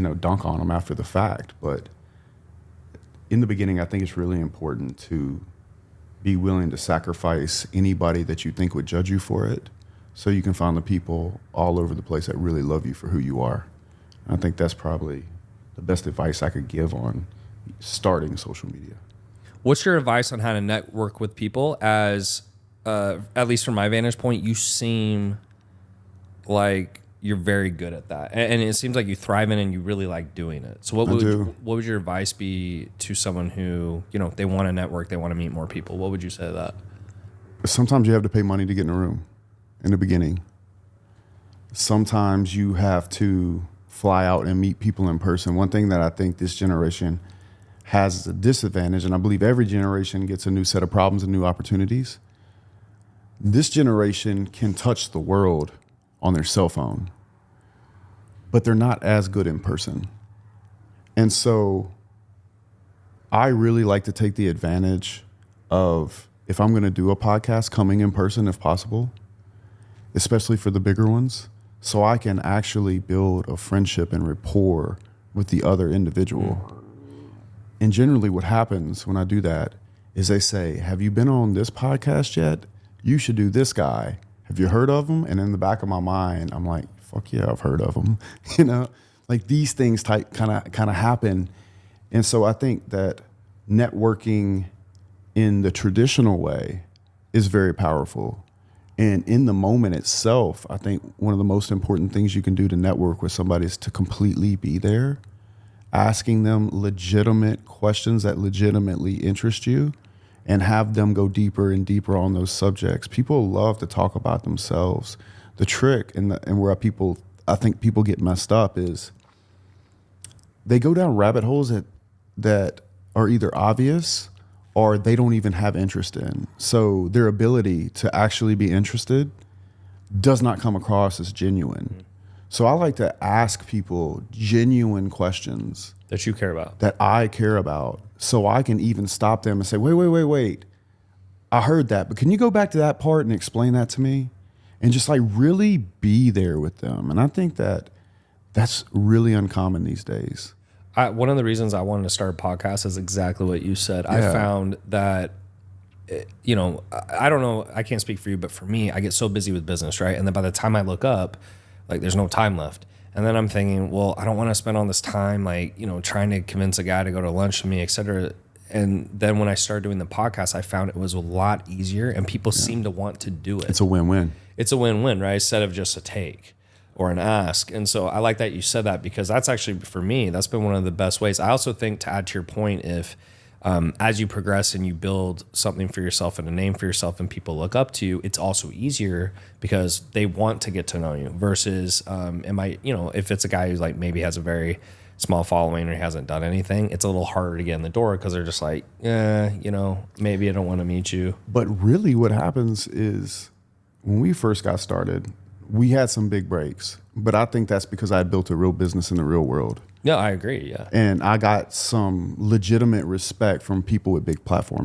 dunk on them after the fact. But in the beginning, I think it's really important to be willing to sacrifice anybody that you think would judge you for it, so you can find the people all over the place that really love you for who you are. And I think that's probably the best advice I could give on starting social media. What's your advice on how to network with people? As at least from my vantage point, you seem like you're very good at that, and it seems like you thrive in it and you really like doing it. So what would your advice be to someone who, they want to network, they want to meet more people? What would you say to that? Sometimes you have to pay money to get in a room in the beginning. Sometimes you have to fly out and meet people in person. One thing that I think this generation has as a disadvantage, and I believe every generation gets a new set of problems and new opportunities. This generation can touch the world on their cell phone, but they're not as good in person. And so I really like to take the advantage of, if I'm going to do a podcast, coming in person if possible, especially for the bigger ones, so I can actually build a friendship and rapport with the other individual. And generally what happens when I do that is they say, have you been on this podcast yet? You should do this guy. Have you heard of him? And in the back of my mind, I'm like, fuck yeah, I've heard of him. Like these things kind of happen. And so I think that networking in the traditional way is very powerful. And in the moment itself, I think one of the most important things you can do to network with somebody is to completely be there, asking them legitimate questions that legitimately interest you, and have them go deeper and deeper on those subjects. People love to talk about themselves. The trick and where I think people get messed up is they go down rabbit holes that are either obvious or they don't even have interest in. So their ability to actually be interested does not come across as genuine. So I like to ask people genuine questions that you care about, that I care about, so I can even stop them and say, wait. I heard that, but can you go back to that part and explain that to me? And just like really be there with them. And I think that that's really uncommon these days. One of the reasons I wanted to start a podcast is exactly what you said. Yeah. I found that, I don't know, I can't speak for you, but for me, I get so busy with business, right? And then by the time I look up, like there's no time left. And then I'm thinking, well, I don't want to spend all this time, trying to convince a guy to go to lunch with me, et cetera. And then when I started doing the podcast, I found it was a lot easier and people seem to want to do it. It's a win-win. It's a win-win, right? Instead of just a take or an ask. And so I like that you said that, because that's actually, for me, that's been one of the best ways. I also think, to add to your point, if as you progress and you build something for yourself and a name for yourself and people look up to you, it's also easier because they want to get to know you versus if it's a guy who's like maybe has a very small following or he hasn't done anything, it's a little harder to get in the door because they're just like, maybe I don't want to meet you. But really what happens is when we first got started, we had some big breaks, but I think that's because I had built a real business in the real world. Yeah, I agree. Yeah. And I got some legitimate respect from people with big platforms.